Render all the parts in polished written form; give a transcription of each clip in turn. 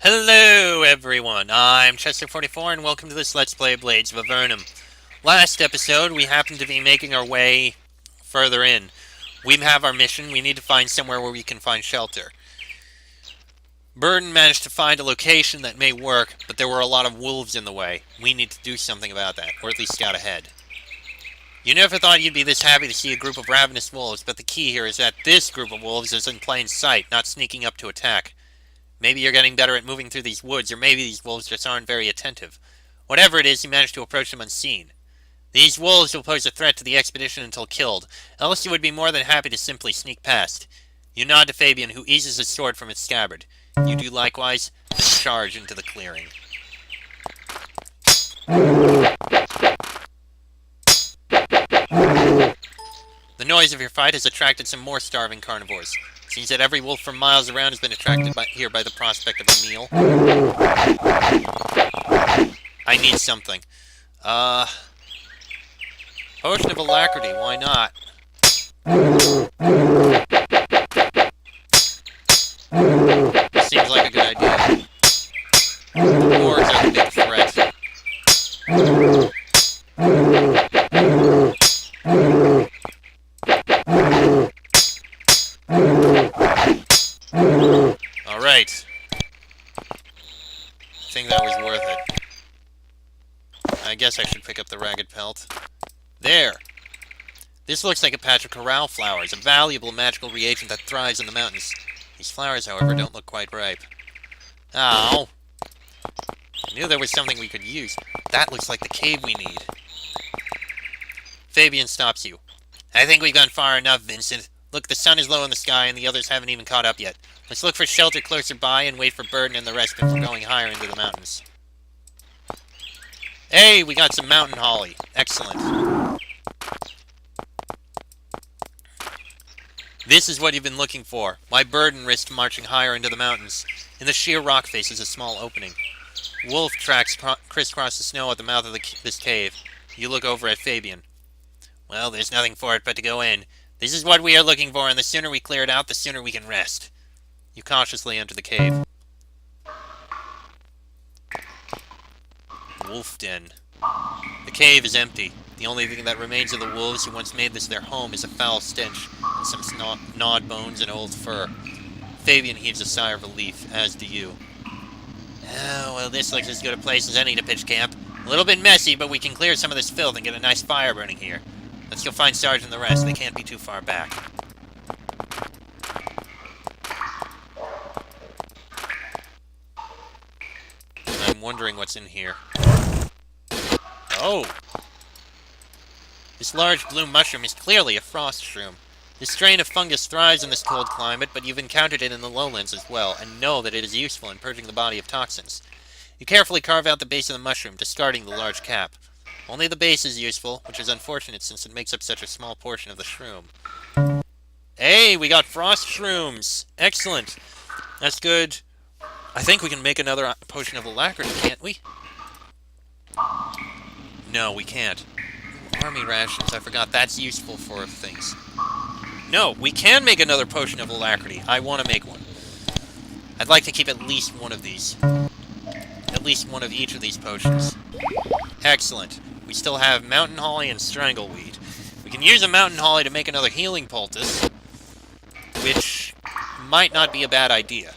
Hello everyone, I'm Chester44 and welcome to this Let's Play Blades of Avernum. Last episode, we happened to be making our way further in. We have our mission, we need to find somewhere where we can find shelter. Burden managed to find a location that may work, but there were a lot of wolves in the way. We need to do something about that, or at least scout ahead. You never thought you'd be this happy to see a group of ravenous wolves, but the key here is that this group of wolves is in plain sight, not sneaking up to attack. Maybe you're getting better at moving through these woods, or maybe these wolves just aren't very attentive. Whatever it is, you managed to approach them unseen. These wolves will pose a threat to the expedition until killed, else you would be more than happy to simply sneak past. You nod to Fabian, who eases his sword from its scabbard. You do likewise, then charge into the clearing. The noise of your fight has attracted some more starving carnivores. Seems that every wolf from miles around has been attracted here by the prospect of a meal. I need something. Potion of alacrity, why not? Seems like a good idea. The wargs are the big threat. Alright. I think that was worth it. I guess I should pick up the ragged pelt. There! This looks like a patch of corral flowers, a valuable magical reagent that thrives in the mountains. These flowers, however, don't look quite ripe. Ow! I knew there was something we could use. That looks like the cave we need. Fabian stops you. I think we've gone far enough, Vincent. Look, the sun is low in the sky and the others haven't even caught up yet. Let's look for shelter closer by and wait for Burden and the rest before going higher into the mountains. Hey, we got some mountain holly. Excellent. This is what you've been looking for. My Burden risked marching higher into the mountains. In the sheer rock face is a small opening. Wolf tracks crisscross the snow at the mouth of this cave. You look over at Fabian. Well, there's nothing for it but to go in. This is what we are looking for, and the sooner we clear it out, the sooner we can rest. You cautiously enter the cave. Wolf den. The cave is empty. The only thing that remains of the wolves who once made this their home is a foul stench, and some gnawed bones and old fur. Fabian heaves a sigh of relief, as do you. Oh, well, this looks as good a place as any to pitch camp. A little bit messy, but we can clear some of this filth and get a nice fire burning here. Let's go find Sarge and the rest. They can't be too far back. I'm wondering what's in here. Oh! This large blue mushroom is clearly a frost shroom. This strain of fungus thrives in this cold climate, but you've encountered it in the lowlands as well, and know that it is useful in purging the body of toxins. You carefully carve out the base of the mushroom, discarding the large cap. Only the base is useful, which is unfortunate since it makes up such a small portion of the shroom. Hey, we got frost shrooms! Excellent! That's good. I think we can make another potion of alacrity, can't we? No, we can't. Ooh, army rations, I forgot that's useful for things. No, we can make another potion of alacrity. I want to make one. I'd like to keep at least one of these. At least one of each of these potions. Excellent. We still have mountain holly and strangleweed. We can use a mountain holly to make another healing poultice, which might not be a bad idea.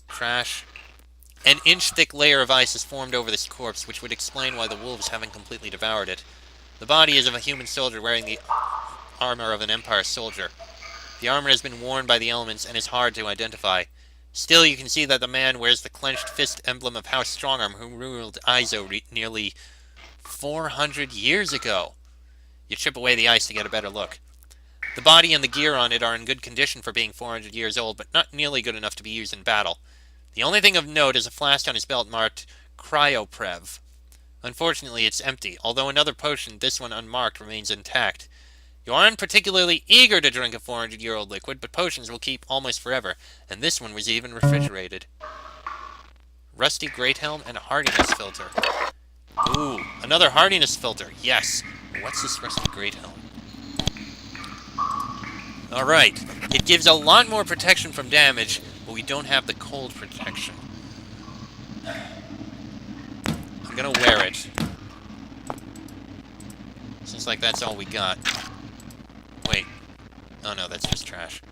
Trash. An inch-thick layer of ice is formed over this corpse, which would explain why the wolves haven't completely devoured it. The body is of a human soldier wearing the armor of an Empire soldier. The armor has been worn by the elements and is hard to identify. Still, you can see that the man wears the clenched fist emblem of House Strongarm, who ruled Izo nearly 400 years ago. You chip away the ice to get a better look. The body and the gear on it are in good condition for being 400 years old, but not nearly good enough to be used in battle. The only thing of note is a flask on his belt marked Cryoprev. Unfortunately, it's empty, although another potion, this one unmarked, remains intact. You aren't particularly eager to drink a 400-year-old liquid, but potions will keep almost forever, and this one was even refrigerated. Rusty Great Helm and a hardiness filter. Ooh, another hardiness filter, yes! What's this Rusty Great Helm? Alright. It gives a lot more protection from damage, but we don't have the cold protection. I'm gonna wear it. Seems like that's all we got. Wait. Oh no, that's just trash.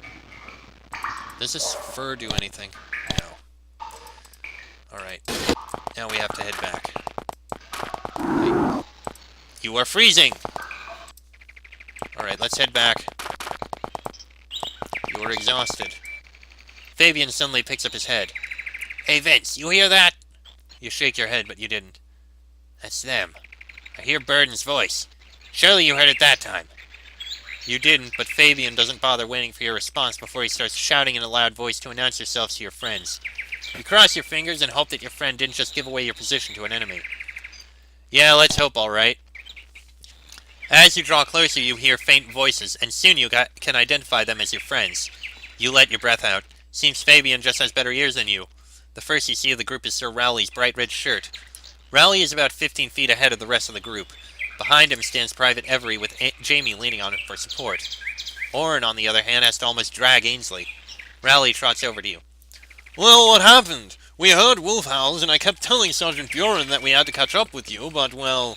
Does this fur do anything? No. Alright. Now we have to head back. Hey. You are freezing! Alright, let's head back. You are exhausted. Fabian suddenly picks up his head. Hey Vince, you hear that? You shake your head, but you didn't. That's them. I hear Burden's voice. Surely you heard it that time. You didn't, but Fabian doesn't bother waiting for your response before he starts shouting in a loud voice to announce yourselves to your friends. You cross your fingers and hope that your friend didn't just give away your position to an enemy. Yeah, let's hope, alright. As you draw closer, you hear faint voices, and soon you can identify them as your friends. You let your breath out. Seems Fabian just has better ears than you. The first you see of the group is Sir Rowley's bright red shirt. Rowley is about 15 feet ahead of the rest of the group. Behind him stands Private Every with Jamie leaning on him for support. Orin, on the other hand, has to almost drag Ainsley. Rowley trots over to you. Well, what happened? We heard wolf howls, and I kept telling Sergeant Buren that we had to catch up with you, but, well...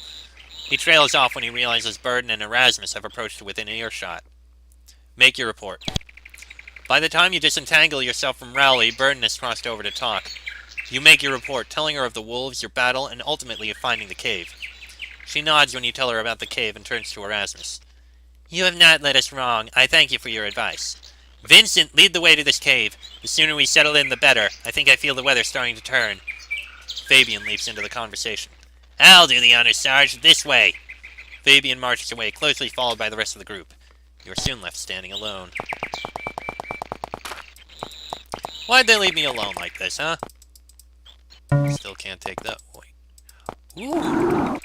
He trails off when he realizes Burden and Erasmus have approached within earshot. Make your report. By the time you disentangle yourself from Rowley, Burden has crossed over to talk. You make your report, telling her of the wolves, your battle, and ultimately of finding the cave. She nods when you tell her about the cave and turns to Erasmus. You have not led us wrong. I thank you for your advice. Vincent, lead the way to this cave. The sooner we settle in, the better. I think I feel the weather starting to turn. Fabian leaps into the conversation. I'll do the honors, Sarge. This way. Fabian marches away, closely followed by the rest of the group. You are soon left standing alone. Why'd they leave me alone like this, huh? Still can't take that. Wait. Ooh.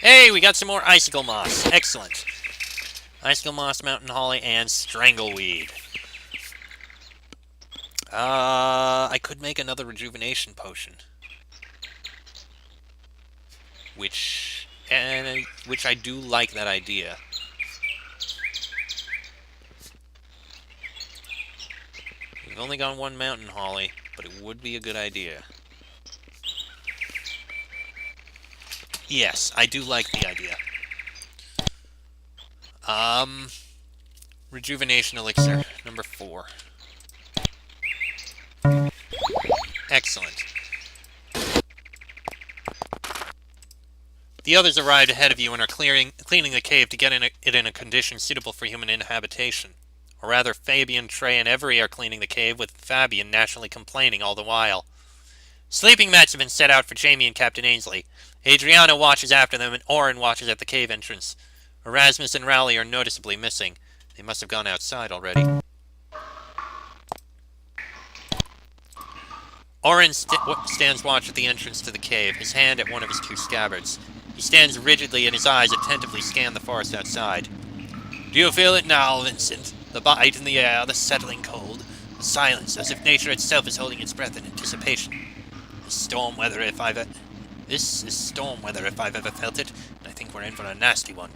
Hey, we got some more icicle moss. Excellent. Icicle moss, mountain holly, and strangleweed. I could make another rejuvenation potion. Which I do like that idea. We've only got one mountain holly, but it would be a good idea. Yes, I do like the idea. Rejuvenation elixir, number 4. Excellent. The others arrived ahead of you and are cleaning the cave to get it in a condition suitable for human inhabitation. Or rather, Fabian, Trey, and Every are cleaning the cave, with Fabian naturally complaining all the while. Sleeping mats have been set out for Jamie and Captain Ainsley. Adriana watches after them, and Orin watches at the cave entrance. Erasmus and Rowley are noticeably missing. They must have gone outside already. Orin stands watch at the entrance to the cave, his hand at one of his 2 scabbards. He stands rigidly and his eyes attentively scan the forest outside. Do you feel it now, Vincent? The bite in the air, the settling cold, the silence, as if nature itself is holding its breath in anticipation. This is storm weather if I've ever felt it, and I think we're in for a nasty one.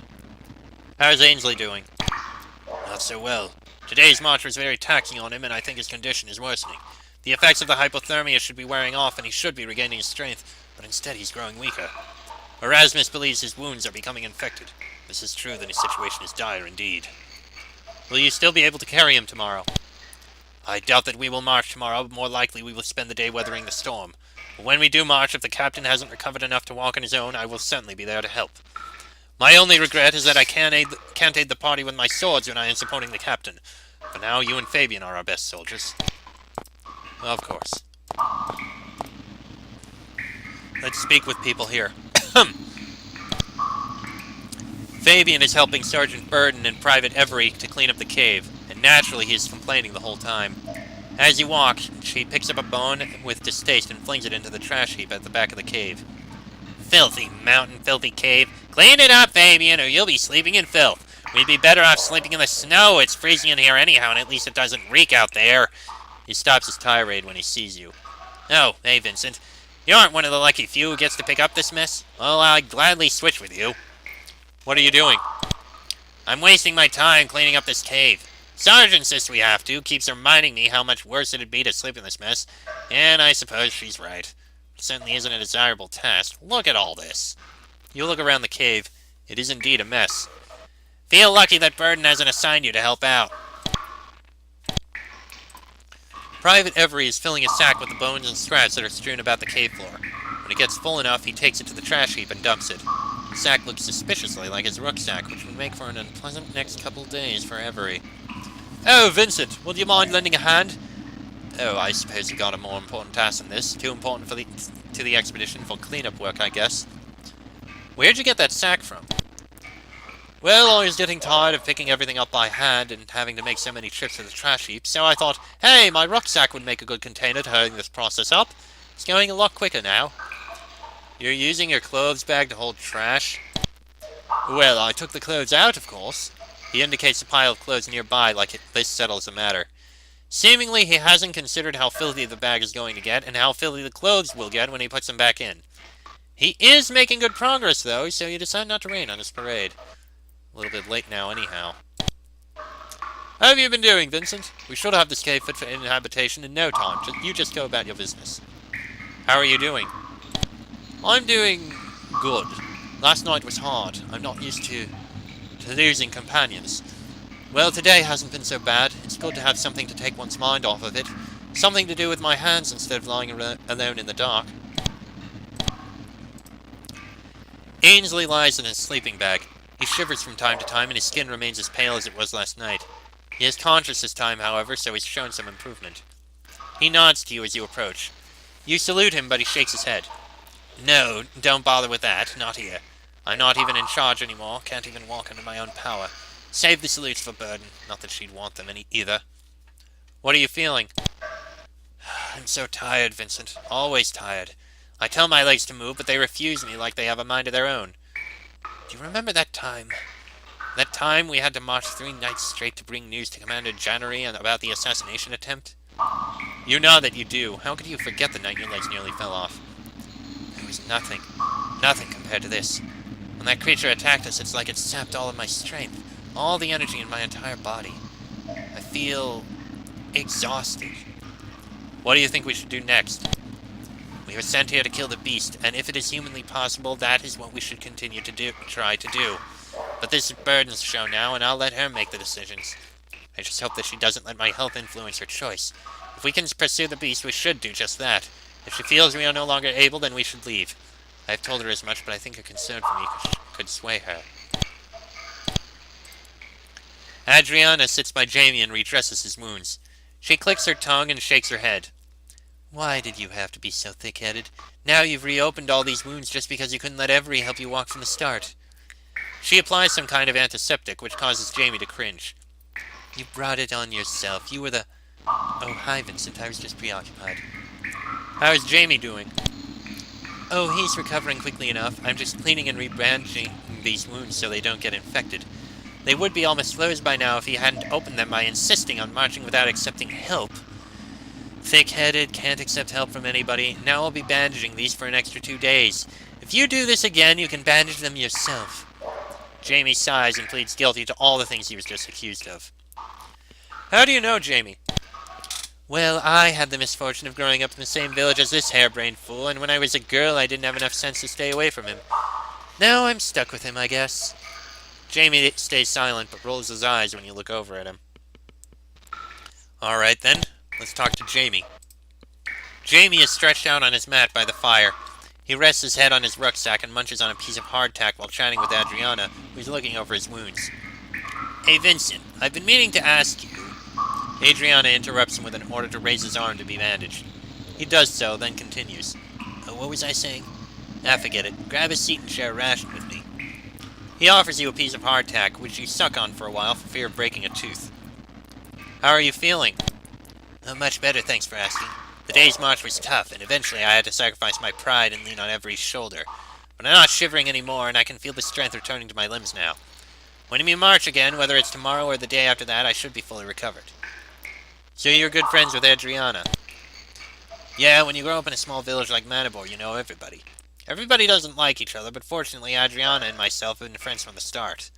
How's Ainsley doing? Not so well. Today's march was very taxing on him, and I think his condition is worsening. The effects of the hypothermia should be wearing off, and he should be regaining his strength, but instead he's growing weaker. Erasmus believes his wounds are becoming infected. If this is true, then his situation is dire indeed. Will you still be able to carry him tomorrow? I doubt that we will march tomorrow, but more likely we will spend the day weathering the storm. But when we do march, if the captain hasn't recovered enough to walk on his own, I will certainly be there to help. My only regret is that I can't aid the party with my swords when I am supporting the captain. For now, you and Fabian are our best soldiers. Of course. Let's speak with people here. Fabian is helping Sergeant Burden and Private Every to clean up the cave, and naturally he is complaining the whole time. As you walk, she picks up a bone with distaste and flings it into the trash heap at the back of the cave. Filthy mountain, filthy cave. Clean it up, Fabian, or you'll be sleeping in filth. We'd be better off sleeping in the snow. It's freezing in here anyhow, and at least it doesn't reek out there. He stops his tirade when he sees you. Oh, hey, Vincent. You aren't one of the lucky few who gets to pick up this mess? Well, I'd gladly switch with you. What are you doing? I'm wasting my time cleaning up this cave. Sarge insists we have to, keeps reminding me how much worse it'd be to sleep in this mess, and I suppose she's right. It certainly isn't a desirable task. Look at all this. You look around the cave. It is indeed a mess. Feel lucky that Burden hasn't assigned you to help out. Private Every is filling his sack with the bones and scraps that are strewn about the cave floor. When it gets full enough, he takes it to the trash heap and dumps it. The sack looks suspiciously like his rucksack, which would make for an unpleasant next couple days for Every. Oh, Vincent, would you mind lending a hand? Oh, I suppose you got a more important task than this. Too important for to the expedition for cleanup work, I guess. Where'd you get that sack from? Well, I was getting tired of picking everything up by hand and having to make so many trips to the trash heap, so I thought, hey, my rucksack would make a good container to hurry this process up. It's going a lot quicker now. You're using your clothes bag to hold trash? Well, I took the clothes out, of course. He indicates a pile of clothes nearby like this settles the matter. Seemingly, he hasn't considered how filthy the bag is going to get and how filthy the clothes will get when he puts them back in. He is making good progress, though, so you decide not to rain on his parade. A little bit late now, anyhow. How have you been doing, Vincent? We should have this cave fit for inhabitation in no time. You just go about your business. How are you doing? I'm doing good. Last night was hard. I'm not used to losing companions. Well, today hasn't been so bad. It's good to have something to take one's mind off of it. Something to do with my hands instead of lying alone in the dark. Ainsley lies in his sleeping bag. He shivers from time to time, and his skin remains as pale as it was last night. He is conscious this time, however, so he's shown some improvement. He nods to you as you approach. You salute him, but he shakes his head. No, don't bother with that. Not here. I'm not even in charge anymore. Can't even walk under my own power. Save the salutes for Burden. Not that she'd want them either. What are you feeling? I'm so tired, Vincent. Always tired. I tell my legs to move, but they refuse me like they have a mind of their own. Do you remember that time? That time we had to march 3 nights straight to bring news to Commander Jannery about the assassination attempt? You know that you do. How could you forget the night your legs nearly fell off? It was nothing. Nothing compared to this. When that creature attacked us, it's like it sapped all of my strength. All the energy in my entire body. I feel exhausted. What do you think we should do next? We were sent here to kill the beast, and if it is humanly possible, that is what we should continue to try to do. But this is Burden's show now, and I'll let her make the decisions. I just hope that she doesn't let my health influence her choice. If we can pursue the beast, we should do just that. If she feels we are no longer able, then we should leave. I have told her as much, but I think her concern for me could sway her. Adriana sits by Jamie and redresses his wounds. She clicks her tongue and shakes her head. Why did you have to be so thick-headed? Now you've reopened all these wounds just because you couldn't let Every help you walk from the start. She applies some kind of antiseptic, which causes Jamie to cringe. You brought it on yourself. You were the... Oh, hi, Vincent. I was just preoccupied. How is Jamie doing? Oh, he's recovering quickly enough. I'm just cleaning and rebandaging these wounds so they don't get infected. They would be almost closed by now if he hadn't opened them by insisting on marching without accepting help. Thick-headed, can't accept help from anybody. Now I'll be bandaging these for an extra 2 days. If you do this again, you can bandage them yourself. Jamie sighs and pleads guilty to all the things he was just accused of. How do you know, Jamie? Well, I had the misfortune of growing up in the same village as this harebrained fool, and when I was a girl, I didn't have enough sense to stay away from him. Now I'm stuck with him, I guess. Jamie stays silent, but rolls his eyes when you look over at him. Alright then, let's talk to Jamie. Jamie is stretched out on his mat by the fire. He rests his head on his rucksack and munches on a piece of hardtack while chatting with Adriana, who's looking over his wounds. Hey Vincent, I've been meaning to ask you... Adriana interrupts him with an order to raise his arm to be bandaged. He does so, then continues. What was I saying? Forget it. Grab a seat and share a ration with me. He offers you a piece of hardtack, which you suck on for a while for fear of breaking a tooth. How are you feeling? Much better, thanks for asking. The day's march was tough, and eventually I had to sacrifice my pride and lean on Every's shoulder. But I'm not shivering anymore, and I can feel the strength returning to my limbs now. When we march again, whether it's tomorrow or the day after that, I should be fully recovered. So you're good friends with Adriana? Yeah, when you grow up in a small village like Manibor, you know everybody. Everybody doesn't like each other, but fortunately Adriana and myself have been friends from the start.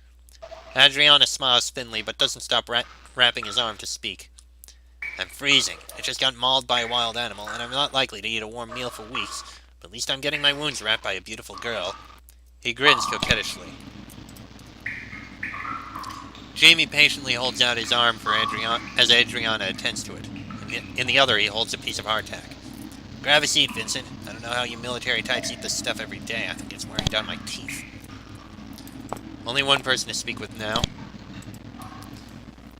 Adriana smiles thinly, but doesn't stop wrapping his arm to speak. I'm freezing. I just got mauled by a wild animal, and I'm not likely to eat a warm meal for weeks, but at least I'm getting my wounds wrapped by a beautiful girl. He grins coquettishly. Jamie patiently holds out his arm for as Adriana attends to it. In the other, he holds a piece of hardtack. Grab a seat, Vincent. I don't know how you military types eat this stuff every day. I think it's wearing down my teeth. Only one person to speak with now.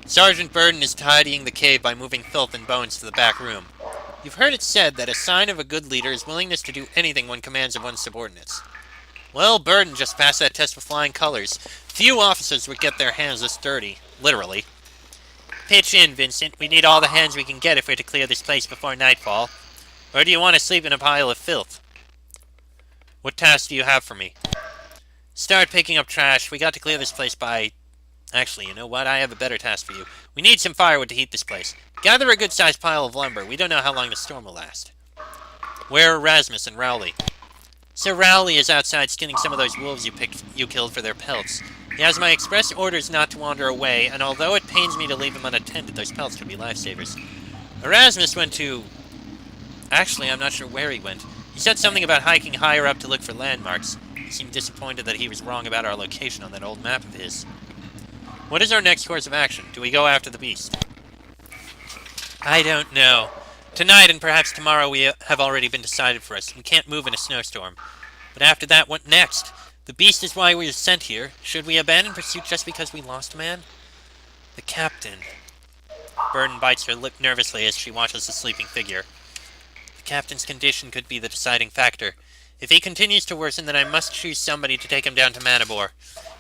Sergeant Burden is tidying the cave by moving filth and bones to the back room. You've heard it said that a sign of a good leader is willingness to do anything one commands of one's subordinates. Well, Burden just passed that test with flying colors. Few officers would get their hands this dirty. Literally. Pitch in, Vincent. We need all the hands we can get if we're to clear this place before nightfall. Or do you want to sleep in a pile of filth? What task do you have for me? Start picking up trash. We got to clear this place by... Actually, you know what? I have a better task for you. We need some firewood to heat this place. Gather a good-sized pile of lumber. We don't know how long the storm will last. Where are Rasmus and Rowley? Sir Rowley is outside skinning some of those wolves you killed for their pelts. He has my express orders not to wander away, and although it pains me to leave him unattended, those pelts could be lifesavers. Erasmus went to... Actually, I'm not sure where he went. He said something about hiking higher up to look for landmarks. He seemed disappointed that he was wrong about our location on that old map of his. What is our next course of action? Do we go after the beast? I don't know. Tonight and perhaps tomorrow we have already been decided for us. We can't move in a snowstorm. But after that, what next? The beast is why we were sent here. Should we abandon pursuit just because we lost a man? The captain. Burden bites her lip nervously as she watches the sleeping figure. The captain's condition could be the deciding factor. If he continues to worsen, then I must choose somebody to take him down to Manibor.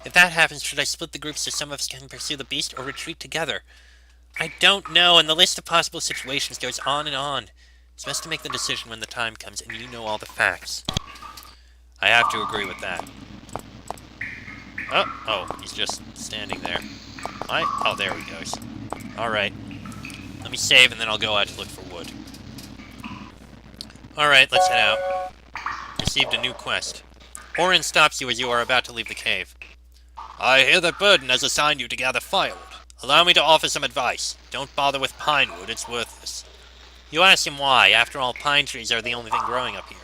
If that happens, should I split the group so some of us can pursue the beast or retreat together? I don't know, and the list of possible situations goes on and on. It's best to make the decision when the time comes and you know all the facts. I have to agree with that. Oh, he's just standing there. Oh, there he goes. Alright. Let me save and then I'll go out to look for wood. Alright, let's head out. Received a new quest. Orin stops you as you are about to leave the cave. I hear that Burden has assigned you to gather firewood. Allow me to offer some advice. Don't bother with pine wood, it's worthless. You ask him why. After all, pine trees are the only thing growing up here.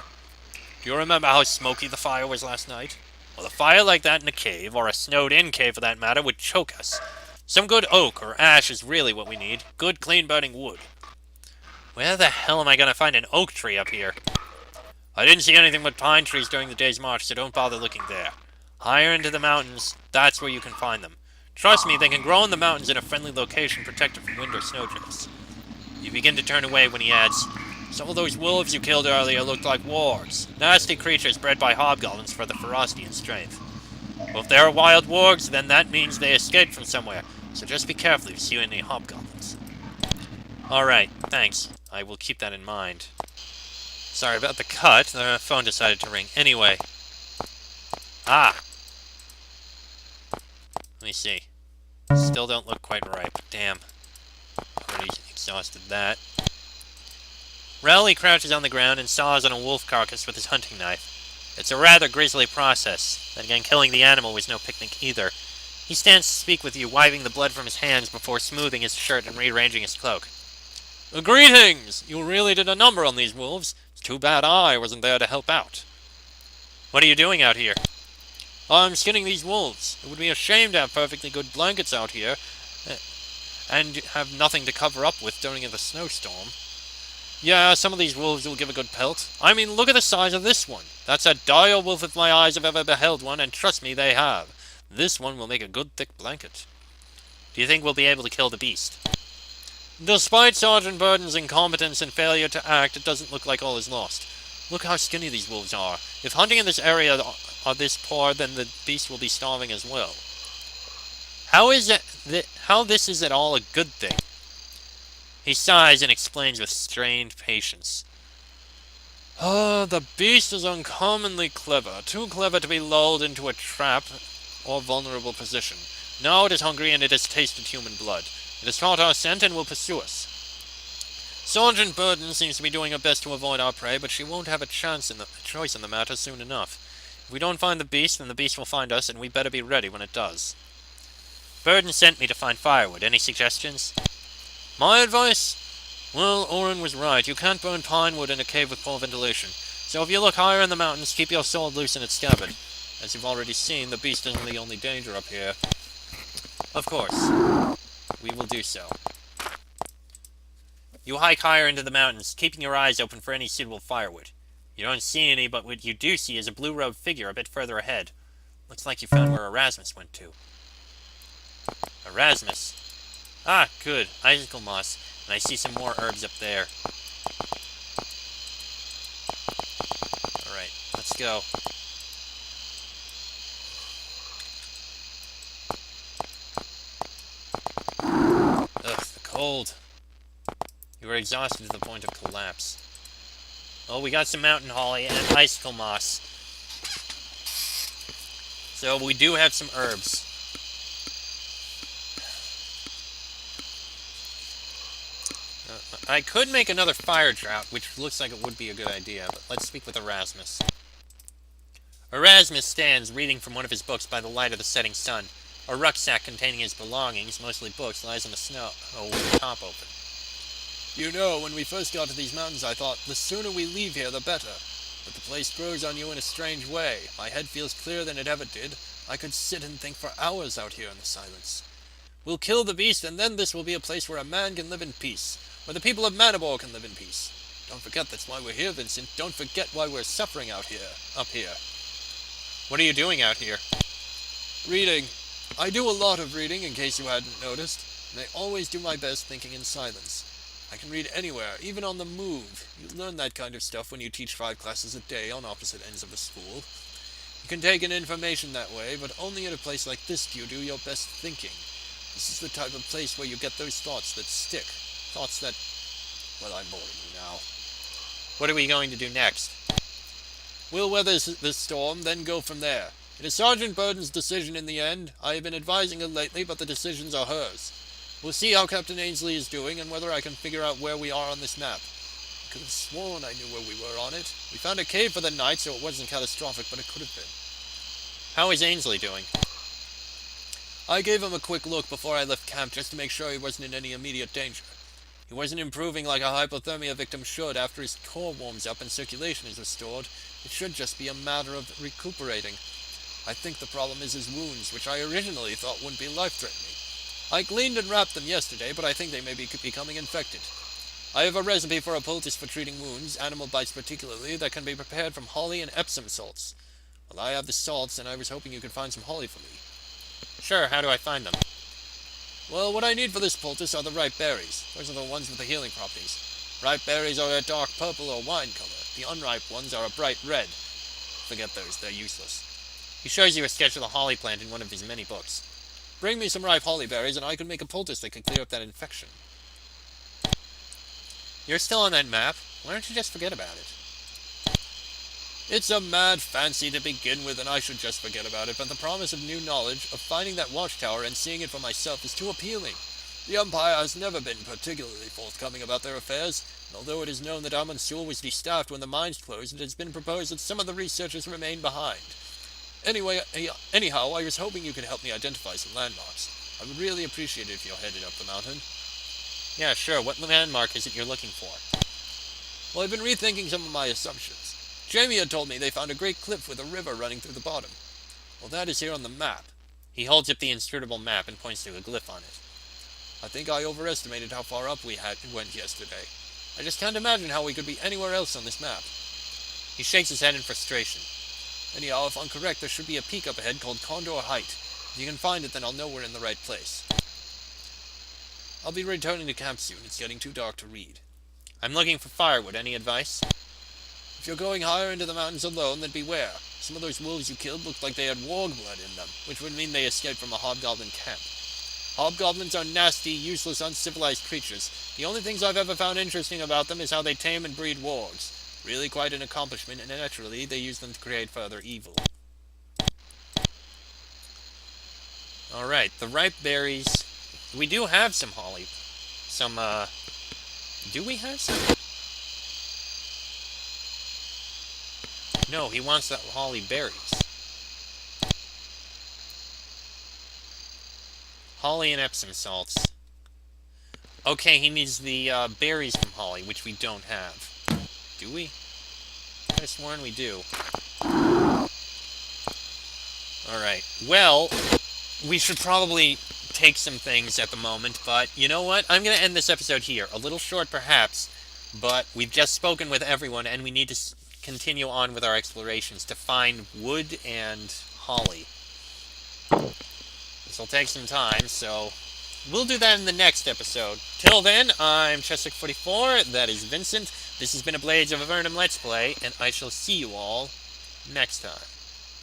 Do you remember how smoky the fire was last night? Well, a fire like that in a cave, or a snowed-in cave for that matter, would choke us. Some good oak or ash is really what we need. Good, clean-burning wood. Where the hell am I going to find an oak tree up here? I didn't see anything but pine trees during the day's march, so don't bother looking there. Higher into the mountains, that's where you can find them. Trust me, they can grow in the mountains in a friendly location protected from wind or snowdrifts. You begin to turn away when he adds, some of those wolves you killed earlier looked like wargs. Nasty creatures bred by hobgoblins for their ferocity and strength. Well, if they are wild wargs, then that means they escaped from somewhere, so just be careful if you see any hobgoblins. Alright, thanks. I will keep that in mind. Sorry about the cut, the phone decided to ring. Anyway. Let me see. Still don't look quite ripe. Damn. Already exhausted that. Rowley crouches on the ground and saws on a wolf carcass with his hunting knife. It's a rather grisly process. Then again, killing the animal was no picnic either. He stands to speak with you, wiping the blood from his hands before smoothing his shirt and rearranging his cloak. Greetings! You really did a number on these wolves. It's too bad I wasn't there to help out. What are you doing out here? I'm skinning these wolves. It would be a shame to have perfectly good blankets out here, and have nothing to cover up with during the snowstorm. Yeah, some of these wolves will give a good pelt. I mean, look at the size of this one. That's a dire wolf if my eyes have ever beheld one, and trust me, they have. This one will make a good thick blanket. Do you think we'll be able to kill the beast? Despite Sergeant Burden's incompetence and failure to act, it doesn't look like all is lost. Look how skinny these wolves are. If hunting in this area are this poor, then the beast will be starving as well. How this is at all a good thing? He sighs and explains with strained patience. The beast is uncommonly clever, too clever to be lulled into a trap or vulnerable position. Now it is hungry and it has tasted human blood. It has caught our scent and will pursue us. Sergeant Burden seems to be doing her best to avoid our prey, but she won't have a choice in the matter soon enough. If we don't find the beast, then the beast will find us, and we better be ready when it does. Burden sent me to find firewood. Any suggestions? My advice? Well, Oren was right. You can't burn pine wood in a cave with poor ventilation. So if you look higher in the mountains, keep your sword loose in its scabbard. As you've already seen, the beast isn't the only danger up here. Of course, we will do so. You hike higher into the mountains, keeping your eyes open for any suitable firewood. You don't see any, but what you do see is a blue-robed figure a bit further ahead. Looks like you found where Erasmus went to. Erasmus? Ah, good. Icicle moss. And I see some more herbs up there. Alright, let's go. Ugh, the cold. You are exhausted to the point of collapse. Oh, we got some mountain holly and icicle moss. So we do have some herbs. I could make another fire drought, which looks like it would be a good idea, but let's speak with Erasmus. Erasmus stands reading from one of his books by the light of the setting sun. A rucksack containing his belongings, mostly books, lies on the snow, with the top open. You know, when we first got to these mountains, I thought, the sooner we leave here, the better. But the place grows on you in a strange way. My head feels clearer than it ever did. I could sit and think for hours out here in the silence. We'll kill the beast, and then this will be a place where a man can live in peace. Where the people of Manibor can live in peace. Don't forget that's why we're here, Vincent. Don't forget why we're suffering up here. What are you doing out here? Reading. I do a lot of reading, in case you hadn't noticed, and I always do my best thinking in silence. I can read anywhere, even on the move. You learn that kind of stuff when you teach 5 classes a day on opposite ends of the school. You can take in information that way, but only at a place like this do you do your best thinking. This is the type of place where you get those thoughts that stick. Thoughts that... Well, I'm boring you now. What are we going to do next? We'll weather this storm, then go from there. It is Sergeant Burden's decision in the end. I have been advising her lately, but the decisions are hers. We'll see how Captain Ainsley is doing, and whether I can figure out where we are on this map. I could have sworn I knew where we were on it. We found a cave for the night, so it wasn't catastrophic, but it could have been. How is Ainsley doing? I gave him a quick look before I left camp, just to make sure he wasn't in any immediate danger. He wasn't improving like a hypothermia victim should after his core warms up and circulation is restored. It should just be a matter of recuperating. I think the problem is his wounds, which I originally thought wouldn't be life-threatening. I cleaned and wrapped them yesterday, but I think they may be becoming infected. I have a recipe for a poultice for treating wounds, animal bites particularly, that can be prepared from holly and Epsom salts. Well, I have the salts, and I was hoping you could find some holly for me. Sure, how do I find them? Well, what I need for this poultice are the ripe berries. Those are the ones with the healing properties. Ripe berries are a dark purple or wine color. The unripe ones are a bright red. Forget those, they're useless. He shows you a sketch of the holly plant in one of his many books. Bring me some ripe holly berries, and I can make a poultice that can clear up that infection. You're still on that map. Why don't you just forget about it? It's a mad fancy to begin with, and I should just forget about it, but the promise of new knowledge, of finding that watchtower and seeing it for myself, is too appealing. The Empire has never been particularly forthcoming about their affairs, and although it is known that Amansul was destaffed when the mines closed, it has been proposed that some of the researchers remain behind. Anyhow, I was hoping you could help me identify some landmarks. I would really appreciate it if you're headed up the mountain. Yeah, sure. What landmark is it you're looking for? Well, I've been rethinking some of my assumptions. Jamie had told me they found a great cliff with a river running through the bottom. Well, that is here on the map. He holds up the inscrutable map and points to a glyph on it. I think I overestimated how far up we went yesterday. I just can't imagine how we could be anywhere else on this map. He shakes his head in frustration. Anyhow, if I'm correct, there should be a peak up ahead called Condor Height. If you can find it, then I'll know we're in the right place. I'll be returning to camp soon. It's getting too dark to read. I'm looking for firewood. Any advice? If you're going higher into the mountains alone, then beware. Some of those wolves you killed looked like they had warg blood in them, which would mean they escaped from a hobgoblin camp. Hobgoblins are nasty, useless, uncivilized creatures. The only things I've ever found interesting about them is how they tame and breed wargs. Really quite an accomplishment, and naturally, they use them to create further evil. Alright, the ripe berries. We do have some holly. Do we have some? No, he wants that holly berries. Holly and Epsom salts. Okay, he needs the berries from Holly, which we don't have. Do we? I could have sworn we do. Alright, well, we should probably take some things at the moment, but you know what? I'm going to end this episode here. A little short, perhaps, but we've just spoken with everyone, and we need to continue on with our explorations to find wood and holly. This will take some time, so we'll do that in the next episode. Till then, I'm Chesic44, that is Vincent. This has been a Blades of Avernum Let's Play, and I shall see you all next time.